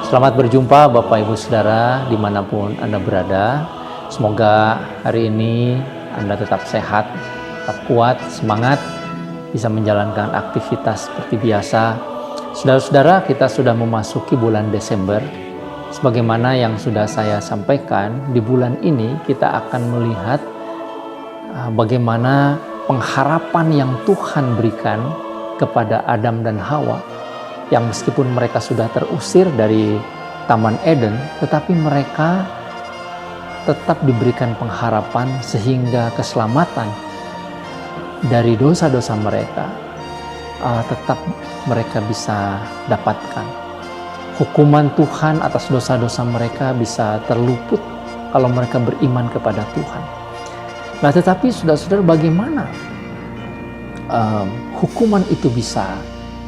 Selamat berjumpa Bapak Ibu Saudara dimanapun Anda berada. Semoga hari ini Anda tetap sehat, tetap kuat, semangat, bisa menjalankan aktivitas seperti biasa. Saudara-saudara, kita sudah memasuki bulan Desember. Sebagaimana yang sudah saya sampaikan, di bulan ini kita akan melihat bagaimana pengharapan yang Tuhan berikan kepada Adam dan Hawa, yang meskipun mereka sudah terusir dari Taman Eden, tetapi mereka tetap diberikan pengharapan sehingga keselamatan dari dosa-dosa mereka tetap mereka bisa dapatkan. Hukuman Tuhan atas dosa-dosa mereka bisa terluput kalau mereka beriman kepada Tuhan. Nah, tetapi saudara-saudara, bagaimana hukuman itu bisa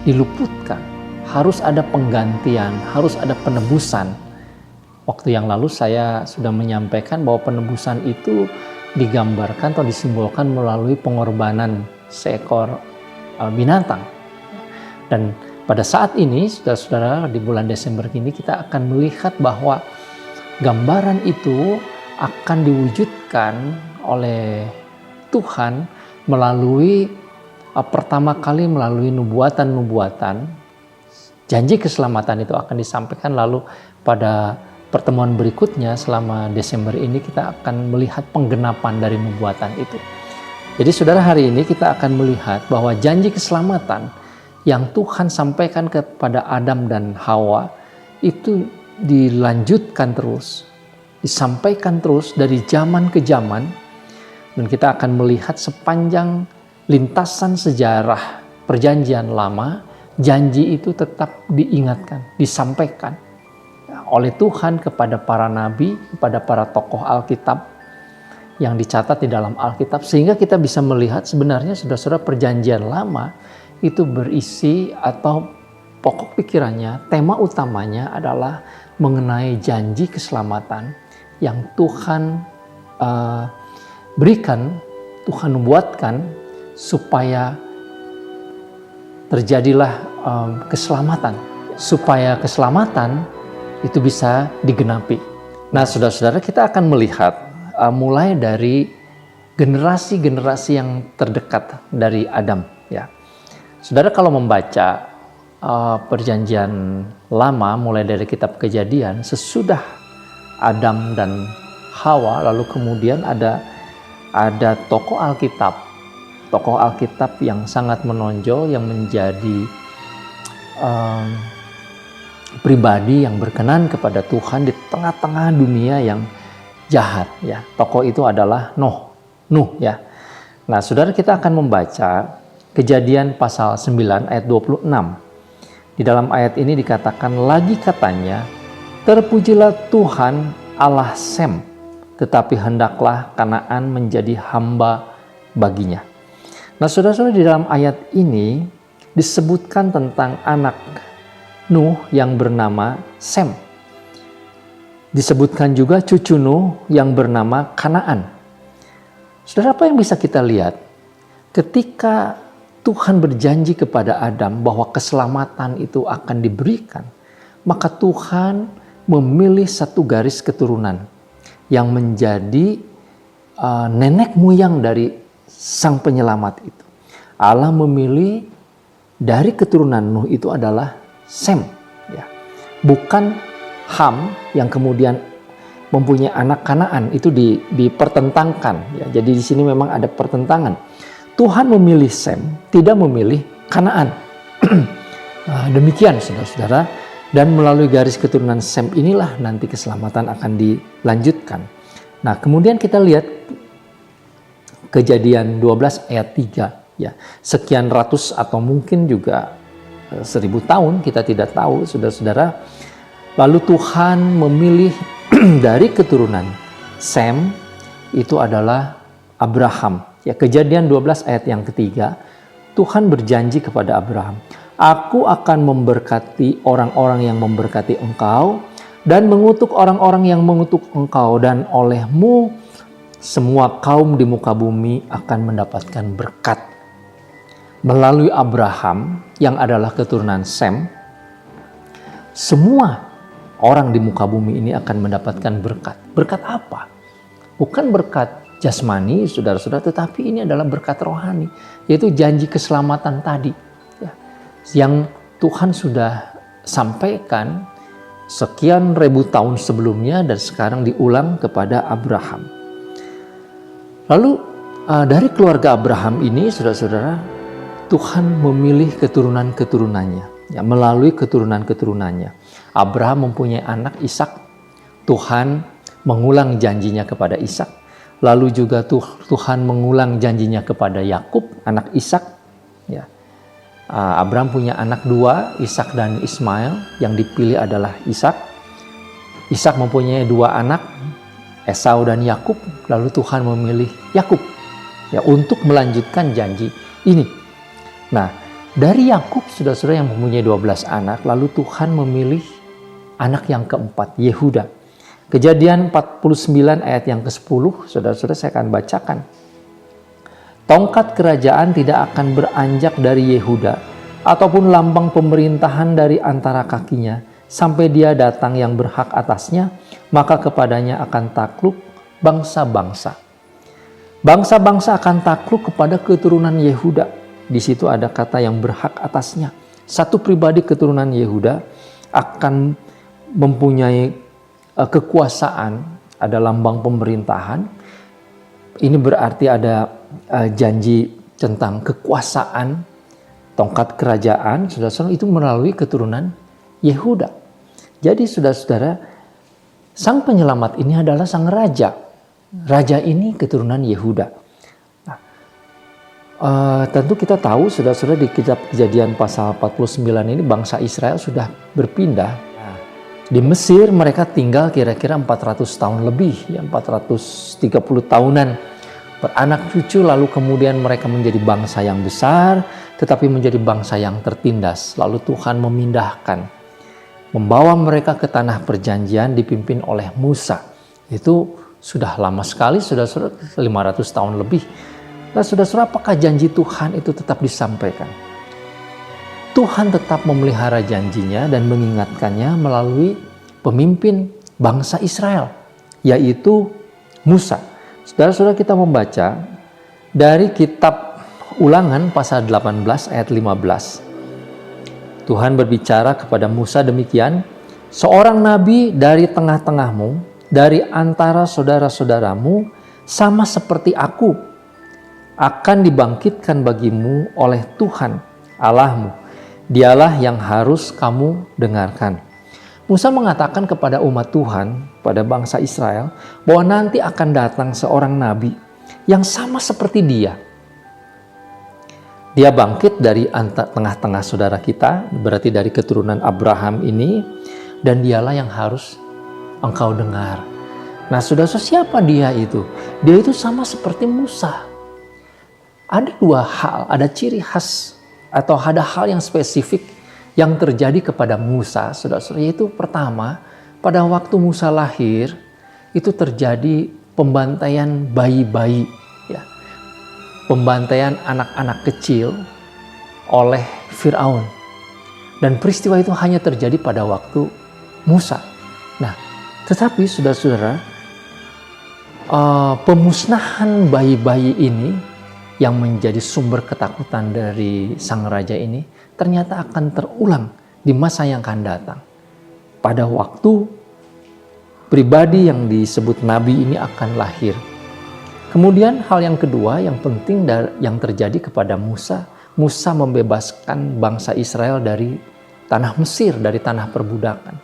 diluputkan? Harus ada penggantian, harus ada penebusan. Waktu yang lalu saya sudah menyampaikan bahwa penebusan itu digambarkan atau disimbolkan melalui pengorbanan seekor binatang. Dan pada saat ini, saudara-saudara, di bulan Desember ini kita akan melihat bahwa gambaran itu akan diwujudkan oleh Tuhan melalui pertama kali melalui nubuatan-nubuatan. Janji keselamatan itu akan disampaikan, lalu pada pertemuan berikutnya selama Desember ini kita akan melihat penggenapan dari nubuatan itu. Jadi saudara, hari ini kita akan melihat bahwa janji keselamatan yang Tuhan sampaikan kepada Adam dan Hawa itu dilanjutkan terus, disampaikan terus dari zaman ke zaman, dan kita akan melihat sepanjang lintasan sejarah perjanjian lama. Janji itu tetap diingatkan, disampaikan oleh Tuhan kepada para nabi, kepada para tokoh Alkitab yang dicatat di dalam Alkitab, sehingga kita bisa melihat sebenarnya saudara-saudara, perjanjian lama itu berisi atau pokok pikirannya, tema utamanya adalah mengenai janji keselamatan yang Tuhan berikan, Tuhan buatkan supaya terjadilah keselamatan, supaya keselamatan itu bisa digenapi. Nah, saudara-saudara, kita akan melihat mulai dari generasi-generasi yang terdekat dari Adam. Ya, saudara, kalau membaca perjanjian lama mulai dari kitab Kejadian, sesudah Adam dan Hawa, lalu kemudian ada tokoh Alkitab yang sangat menonjol, yang menjadi pribadi yang berkenan kepada Tuhan di tengah-tengah dunia yang jahat. Ya, tokoh itu adalah Nuh. Ya. Nah, saudara, kita akan membaca Kejadian pasal 9 ayat 26. Di dalam ayat ini dikatakan, lagi katanya, terpujilah Tuhan Allah Sem, tetapi hendaklah Kanaan menjadi hamba baginya. Nah, saudara-saudara, di dalam ayat ini disebutkan tentang anak Nuh yang bernama Sem. Disebutkan juga cucu Nuh yang bernama Kanaan. Saudara, apa yang bisa kita lihat? Ketika Tuhan berjanji kepada Adam bahwa keselamatan itu akan diberikan, maka Tuhan memilih satu garis keturunan yang menjadi nenek moyang dari sang penyelamat itu. Allah memilih dari keturunan Nuh itu adalah Sem, ya. Bukan Ham yang kemudian mempunyai anak Kanaan, itu dipertentangkan, ya. Jadi di sini memang ada pertentangan. Tuhan memilih Sem, tidak memilih Kanaan. Demikian saudara-saudara, dan melalui garis keturunan Sem inilah nanti keselamatan akan dilanjutkan. Nah, kemudian kita lihat Kejadian 12 ayat 3. Ya, sekian ratus atau mungkin juga 1000 tahun, kita tidak tahu, saudara-saudara. Lalu Tuhan memilih dari keturunan Sem itu adalah Abraham. Ya, Kejadian 12 ayat yang ketiga, Tuhan berjanji kepada Abraham, aku akan memberkati orang-orang yang memberkati engkau dan mengutuk orang-orang yang mengutuk engkau, dan olehmu semua kaum di muka bumi akan mendapatkan berkat. Melalui Abraham yang adalah keturunan Sem, semua orang di muka bumi ini akan mendapatkan berkat. Berkat apa? Bukan berkat jasmani, saudara-saudara, tetapi ini adalah berkat rohani, yaitu janji keselamatan tadi, ya, yang Tuhan sudah sampaikan sekian ribu tahun sebelumnya dan sekarang diulang kepada Abraham. Lalu dari keluarga Abraham ini, saudara-saudara, Tuhan memilih keturunan-keturunannya, ya, melalui keturunan-keturunannya. Abraham mempunyai anak Ishak. Tuhan mengulang janjinya kepada Ishak. Lalu juga Tuhan mengulang janjinya kepada Yakub, anak Ishak. Ya. Abraham punya anak dua, Ishak dan Ismail. Yang dipilih adalah Ishak. Ishak mempunyai dua anak, Esau dan Yakub. Lalu Tuhan memilih Yakub, ya, untuk melanjutkan janji ini. Nah, dari Yakub, saudara-saudara, yang mempunyai 12 anak, lalu Tuhan memilih anak yang keempat, Yehuda. Kejadian 49 ayat yang ke-10, saudara-saudara, saya akan bacakan. Tongkat kerajaan tidak akan beranjak dari Yehuda, ataupun lambang pemerintahan dari antara kakinya, sampai dia datang yang berhak atasnya, maka kepadanya akan takluk bangsa-bangsa. Bangsa-bangsa akan takluk kepada keturunan Yehuda. Di situ ada kata yang berhak atasnya. Satu pribadi keturunan Yehuda akan mempunyai kekuasaan, ada lambang pemerintahan. Ini berarti ada janji tentang kekuasaan, tongkat kerajaan, saudara-saudara, itu melalui keturunan Yehuda. Jadi saudara-saudara, sang penyelamat ini adalah sang raja. Raja ini keturunan Yehuda. Tentu kita tahu, saudara-saudara, di kitab Kejadian pasal 49 ini bangsa Israel sudah berpindah. Di Mesir mereka tinggal kira-kira 400 tahun lebih, ya, 430 tahunan. Beranak cucu, lalu kemudian mereka menjadi bangsa yang besar, tetapi menjadi bangsa yang tertindas. Lalu Tuhan memindahkan, membawa mereka ke tanah perjanjian dipimpin oleh Musa. Itu sudah lama sekali, saudara-saudara, 500 tahun lebih. Nah, saudara-saudara, apakah janji Tuhan itu tetap disampaikan? Tuhan tetap memelihara janjinya dan mengingatkannya melalui pemimpin bangsa Israel, yaitu Musa. Saudara-saudara, kita membaca dari kitab Ulangan pasal 18 ayat 15. Tuhan berbicara kepada Musa demikian, "Seorang nabi dari tengah-tengahmu, dari antara saudara-saudaramu, sama seperti aku, akan dibangkitkan bagimu oleh Tuhan Allahmu. Dialah yang harus kamu dengarkan." Musa mengatakan kepada umat Tuhan, pada bangsa Israel, bahwa nanti akan datang seorang nabi yang sama seperti dia. Dia bangkit dari tengah-tengah saudara kita, berarti dari keturunan Abraham ini, dan dialah yang harus engkau dengar. Nah, saudara-saudara, siapa dia itu? Dia itu sama seperti Musa. Ada dua hal, ada ciri khas atau ada hal yang spesifik yang terjadi kepada Musa, saudara-saudara, yaitu pertama, pada waktu Musa lahir, itu terjadi pembantaian bayi-bayi, ya, pembantaian anak-anak kecil oleh Firaun. Dan peristiwa itu hanya terjadi pada waktu Musa. Nah, tetapi saudara-saudara, pemusnahan bayi-bayi ini yang menjadi sumber ketakutan dari sang raja ini ternyata akan terulang di masa yang akan datang. Pada waktu pribadi yang disebut nabi ini akan lahir. Kemudian hal yang kedua yang penting yang terjadi kepada Musa, Musa membebaskan bangsa Israel dari tanah Mesir, dari tanah perbudakan.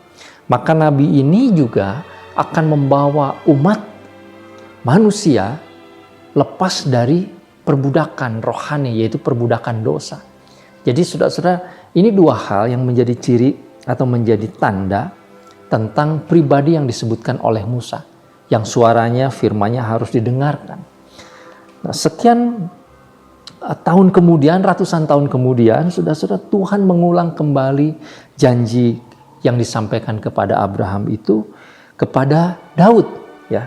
Maka nabi ini juga akan membawa umat manusia lepas dari perbudakan rohani, yaitu perbudakan dosa. Jadi saudara-saudara, ini dua hal yang menjadi ciri atau menjadi tanda tentang pribadi yang disebutkan oleh Musa, yang suaranya, firman-Nya harus didengarkan. Nah, sekian tahun kemudian, ratusan tahun kemudian, saudara-saudara, Tuhan mengulang kembali janji yang disampaikan kepada Abraham itu kepada Daud, ya.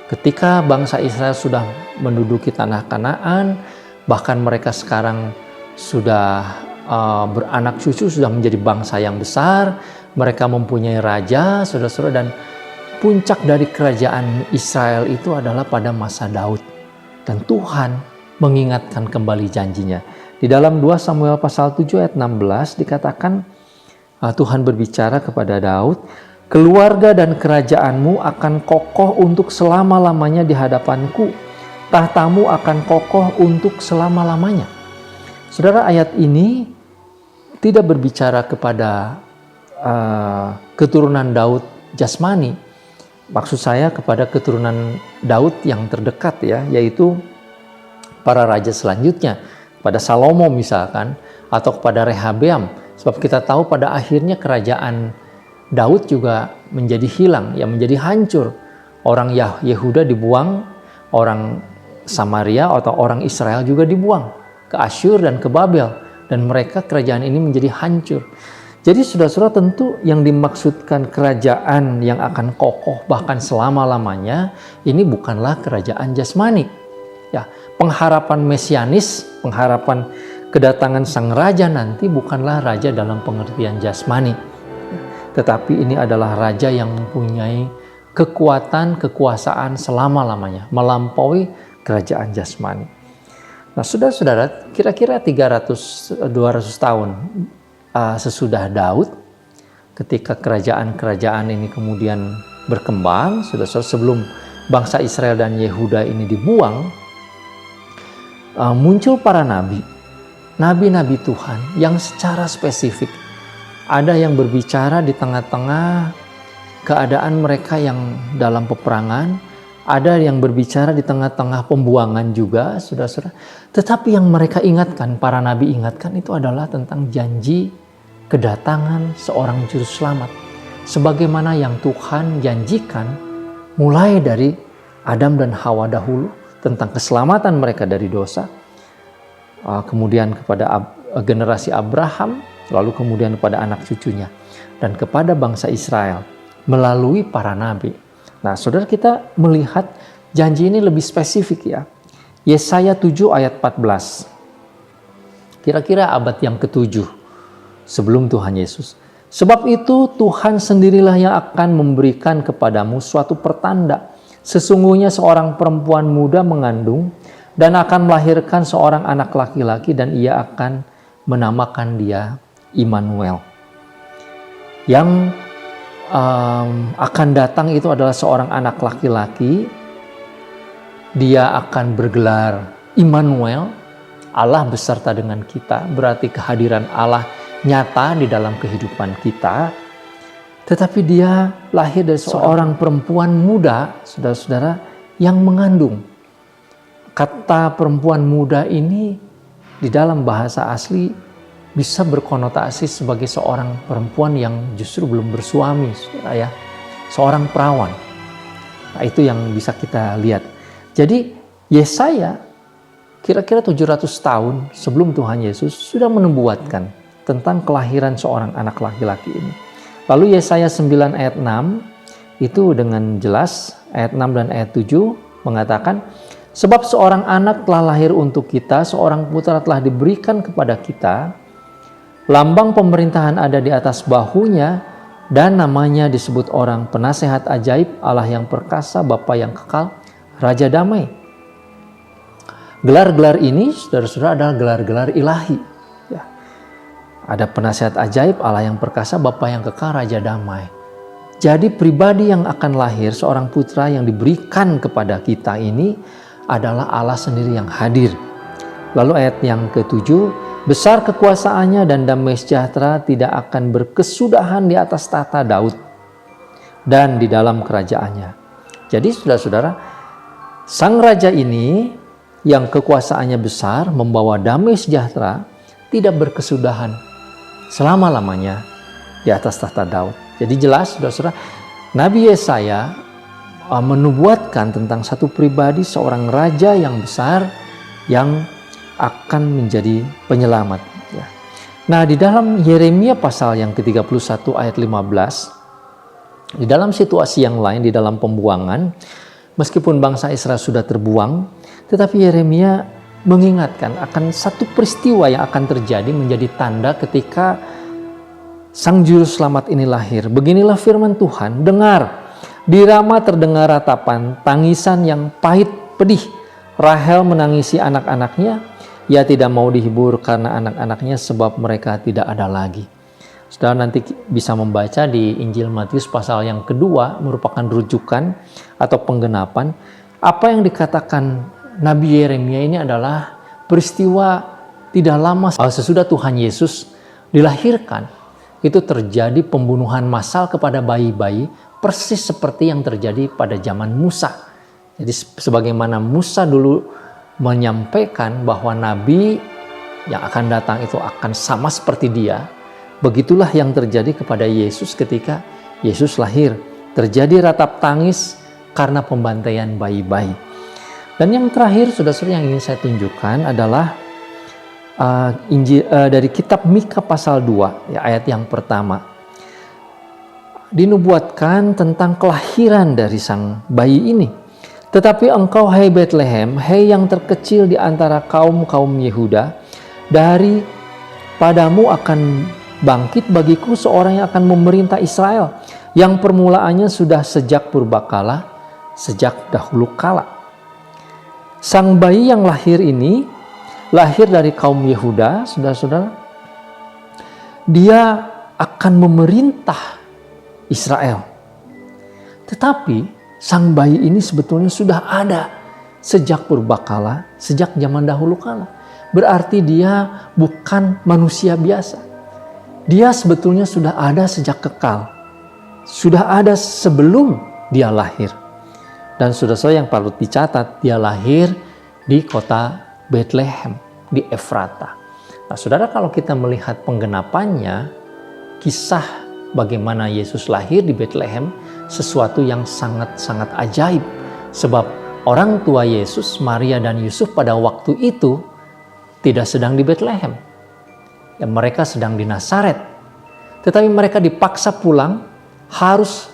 Ketika bangsa Israel sudah menduduki tanah Kanaan, bahkan mereka sekarang sudah beranak cucu, sudah menjadi bangsa yang besar, mereka mempunyai raja, saudara-saudara, dan puncak dari kerajaan Israel itu adalah pada masa Daud. Dan Tuhan mengingatkan kembali janjinya. Di dalam 2 Samuel pasal 7 ayat 16 dikatakan, Tuhan berbicara kepada Daud, keluarga dan kerajaanmu akan kokoh untuk selama-lamanya di hadapanku. Tahtamu akan kokoh untuk selama-lamanya. Saudara, ayat ini tidak berbicara kepada keturunan Daud jasmani. Maksud saya kepada keturunan Daud yang terdekat ya, yaitu para raja selanjutnya, pada Salomo misalkan, atau kepada Rehabeam. Sebab kita tahu pada akhirnya kerajaan Daud juga menjadi hilang, ya menjadi hancur. Orang Yehuda dibuang, orang Samaria atau orang Israel juga dibuang ke Asyur dan ke Babel. Dan mereka kerajaan ini menjadi hancur. Jadi saudara-saudara, tentu yang dimaksudkan kerajaan yang akan kokoh bahkan selama-lamanya ini bukanlah kerajaan jasmani. Ya, pengharapan mesianis, pengharapan kedatangan sang raja nanti bukanlah raja dalam pengertian jasmani. Tetapi ini adalah raja yang mempunyai kekuatan, kekuasaan selama-lamanya, melampaui kerajaan jasmani. Nah, saudara-saudara, kira-kira 300-200 tahun sesudah Daud, ketika kerajaan-kerajaan ini kemudian berkembang, saudara-saudara, sebelum bangsa Israel dan Yehuda ini dibuang, muncul para nabi-nabi Tuhan yang secara spesifik ada yang berbicara di tengah-tengah keadaan mereka yang dalam peperangan, ada yang berbicara di tengah-tengah pembuangan juga, saudara-saudara. Tetapi yang mereka ingatkan, para nabi ingatkan itu adalah tentang janji kedatangan seorang juru selamat, sebagaimana yang Tuhan janjikan mulai dari Adam dan Hawa dahulu tentang keselamatan mereka dari dosa, kemudian kepada generasi Abraham, lalu kemudian kepada anak cucunya, dan kepada bangsa Israel melalui para nabi. Nah, saudara, kita melihat janji ini lebih spesifik ya. Yesaya 7 ayat 14. Kira-kira abad yang ke-7 sebelum Tuhan Yesus. Sebab itu Tuhan sendirilah yang akan memberikan kepadamu suatu pertanda. Sesungguhnya seorang perempuan muda mengandung dan akan melahirkan seorang anak laki-laki, dan ia akan menamakan dia Immanuel. Yang akan datang itu adalah seorang anak laki-laki. Dia akan bergelar Immanuel, Allah beserta dengan kita. Berarti kehadiran Allah nyata di dalam kehidupan kita. Tetapi dia lahir dari seorang perempuan muda, saudara-saudara, yang mengandung. Kata perempuan muda ini di dalam bahasa asli bisa berkonotasi sebagai seorang perempuan yang justru belum bersuami, saudara ya. Seorang perawan. Nah, itu yang bisa kita lihat. Jadi Yesaya kira-kira 700 tahun sebelum Tuhan Yesus sudah menubuatkan tentang kelahiran seorang anak laki-laki ini. Lalu Yesaya 9 ayat 6 itu dengan jelas, ayat 6 dan ayat 7 mengatakan, sebab seorang anak telah lahir untuk kita, seorang putra telah diberikan kepada kita, lambang pemerintahan ada di atas bahunya, dan namanya disebut orang penasehat ajaib, Allah yang perkasa, Bapa yang kekal, Raja damai. Gelar-gelar ini, saudara-saudara, adalah gelar-gelar ilahi. Ada penasehat ajaib, Allah yang perkasa, Bapa yang kekal, Raja damai. Jadi pribadi yang akan lahir, seorang putra yang diberikan kepada kita ini adalah Allah sendiri yang hadir. Lalu ayat yang ke-7, besar kekuasaannya dan damai sejahtera tidak akan berkesudahan di atas tahta Daud dan di dalam kerajaannya. Jadi saudara-saudara, sang raja ini yang kekuasaannya besar membawa damai sejahtera tidak berkesudahan selama-lamanya di atas tahta Daud. Jadi jelas saudara-saudara, Nabi Yesaya menubuatkan tentang satu pribadi, seorang raja yang besar yang akan menjadi penyelamat. Nah, di dalam Yeremia pasal yang ke-31 ayat 15, di dalam situasi yang lain, di dalam pembuangan, meskipun bangsa Israel sudah terbuang, tetapi Yeremia mengingatkan akan satu peristiwa yang akan terjadi menjadi tanda ketika Sang Juru Selamat ini lahir. Beginilah firman Tuhan, dengar, di Rama terdengar ratapan, tangisan yang pahit pedih. Rahel menangisi anak-anaknya, ia tidak mau dihibur karena anak-anaknya sebab mereka tidak ada lagi. Saudara nanti bisa membaca di Injil Matius pasal yang kedua, merupakan rujukan atau penggenapan. Apa yang dikatakan Nabi Yeremia ini adalah peristiwa tidak lama sesudah Tuhan Yesus dilahirkan. Itu terjadi pembunuhan massal kepada bayi-bayi, persis seperti yang terjadi pada zaman Musa. Jadi sebagaimana Musa dulu menyampaikan bahwa Nabi yang akan datang itu akan sama seperti dia, begitulah yang terjadi kepada Yesus ketika Yesus lahir. Terjadi ratap tangis karena pembantaian bayi-bayi. Dan yang terakhir, saudara-saudara, yang ingin saya tunjukkan adalah dari kitab Mika pasal 2, ya, ayat yang pertama. Dinubuatkan tentang kelahiran dari sang bayi ini. Tetapi engkau, hai Betlehem, hai yang terkecil di antara kaum-kaum Yehuda, dari padamu akan bangkit bagiku seorang yang akan memerintah Israel, yang permulaannya sudah sejak purbakala, sejak dahulu kala. Sang bayi yang lahir ini lahir dari kaum Yehuda, saudara-saudara. Dia akan memerintah Israel. Tetapi sang bayi ini sebetulnya sudah ada sejak purbakala, sejak zaman dahulu kala. Berarti dia bukan manusia biasa. Dia sebetulnya sudah ada sejak kekal. Sudah ada sebelum dia lahir. Dan saudara-saudara yang patut dicatat, dia lahir di kota Bethlehem, di Efrata. Nah, saudara, kalau kita melihat penggenapannya, kisah bagaimana Yesus lahir di Bethlehem, sesuatu yang sangat-sangat ajaib. Sebab orang tua Yesus, Maria dan Yusuf pada waktu itu tidak sedang di Bethlehem. Ya, mereka sedang di Nazaret. Tetapi mereka dipaksa pulang, harus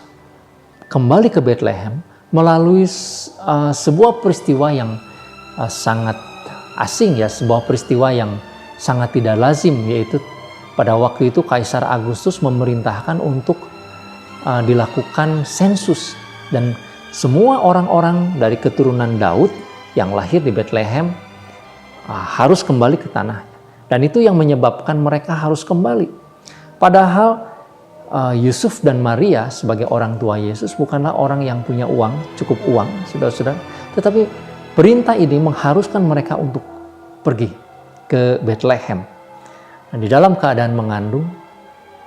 kembali ke Bethlehem melalui sebuah peristiwa yang sangat asing, ya, sebuah peristiwa yang sangat tidak lazim, yaitu pada waktu itu Kaisar Agustus memerintahkan untuk dilakukan sensus, dan semua orang-orang dari keturunan Daud yang lahir di Bethlehem harus kembali ke tanahnya. Dan itu yang menyebabkan mereka harus kembali. Padahal Yusuf dan Maria sebagai orang tua Yesus bukanlah orang yang punya uang, cukup uang, saudara-saudara. Tetapi perintah ini mengharuskan mereka untuk pergi ke Bethlehem. Dan di dalam keadaan mengandung,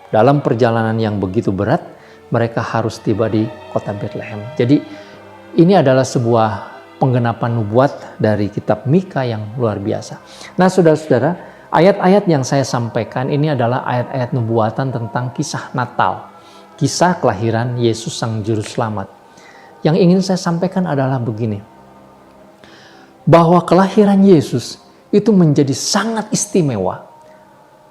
dalam perjalanan yang begitu berat, mereka harus tiba di kota Bethlehem. Jadi ini adalah sebuah penggenapan nubuat dari kitab Mika yang luar biasa. Nah, saudara-saudara, ayat-ayat yang saya sampaikan ini adalah ayat-ayat nubuatan tentang kisah Natal, kisah kelahiran Yesus Sang Juru Selamat. Yang ingin saya sampaikan adalah begini, bahwa kelahiran Yesus itu menjadi sangat istimewa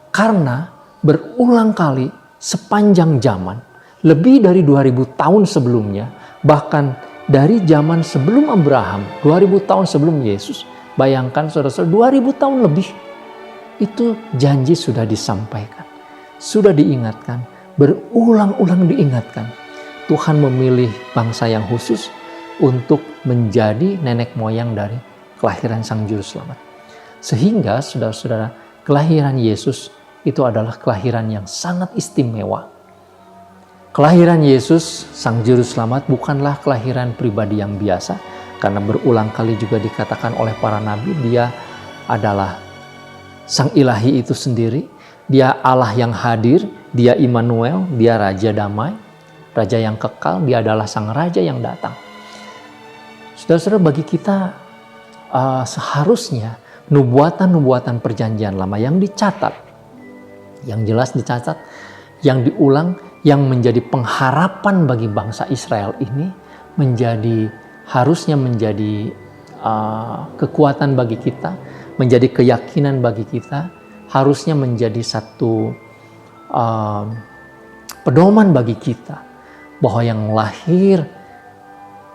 karena berulang kali sepanjang zaman, lebih dari 2000 tahun sebelumnya, bahkan dari zaman sebelum Abraham, 2000 tahun sebelum Yesus, bayangkan saudara-saudara, 2000 tahun lebih, itu janji sudah disampaikan, sudah diingatkan, berulang-ulang diingatkan. Tuhan memilih bangsa yang khusus untuk menjadi nenek moyang dari kelahiran Sang Juru Selamat. Sehingga saudara-saudara, kelahiran Yesus itu adalah kelahiran yang sangat istimewa. Kelahiran Yesus Sang Juru Selamat bukanlah kelahiran pribadi yang biasa, karena berulang kali juga dikatakan oleh para nabi, dia adalah Sang Ilahi itu sendiri. Dia Allah yang hadir, dia Immanuel, dia Raja Damai, Raja yang kekal, dia adalah Sang Raja yang datang. Saudara-saudara, bagi kita seharusnya nubuatan-nubuatan perjanjian lama yang dicatat, yang jelas dicatat, yang diulang, yang menjadi pengharapan bagi bangsa Israel ini, harusnya menjadi kekuatan bagi kita, menjadi keyakinan bagi kita, harusnya menjadi satu pedoman bagi kita, bahwa yang lahir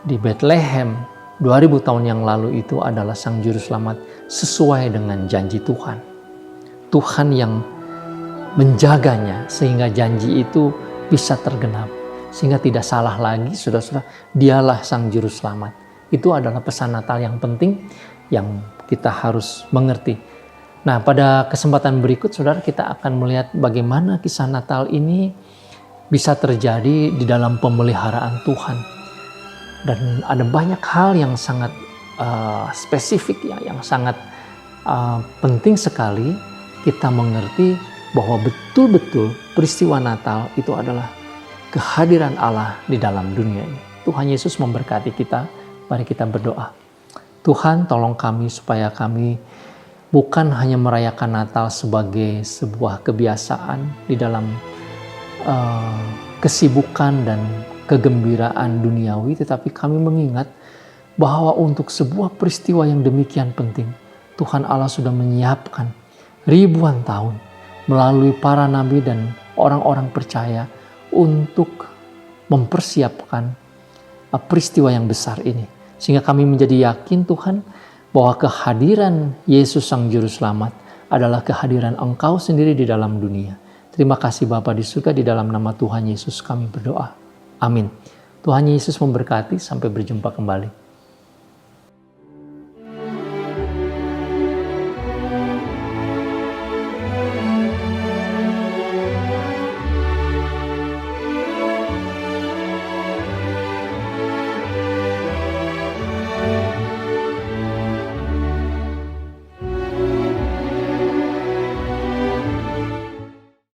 di Bethlehem 2000 tahun yang lalu itu adalah Sang Juru Selamat sesuai dengan janji Tuhan. Tuhan yang menjaganya sehingga janji itu bisa tergenap. Sehingga tidak salah lagi, saudara-saudara, dialah Sang Juru Selamat. Itu adalah pesan Natal yang penting yang kita harus mengerti. Nah, pada kesempatan berikut, saudara, kita akan melihat bagaimana kisah Natal ini bisa terjadi di dalam pemeliharaan Tuhan. Dan ada banyak hal yang sangat spesifik, ya, yang sangat penting sekali kita mengerti bahwa betul-betul peristiwa Natal itu adalah kehadiran Allah di dalam dunia ini. Tuhan Yesus memberkati kita. Mari kita berdoa. Tuhan, tolong kami supaya kami bukan hanya merayakan Natal sebagai sebuah kebiasaan di dalam kesibukan dan kegembiraan duniawi, tetapi kami mengingat bahwa untuk sebuah peristiwa yang demikian penting, Tuhan Allah sudah menyiapkan ribuan tahun melalui para nabi dan orang-orang percaya untuk mempersiapkan peristiwa yang besar ini. Sehingga kami menjadi yakin, Tuhan, bahwa kehadiran Yesus Sang Juru Selamat adalah kehadiran Engkau sendiri di dalam dunia. Terima kasih Bapa di surga, di dalam nama Tuhan Yesus kami berdoa. Amin. Tuhan Yesus memberkati, sampai berjumpa kembali.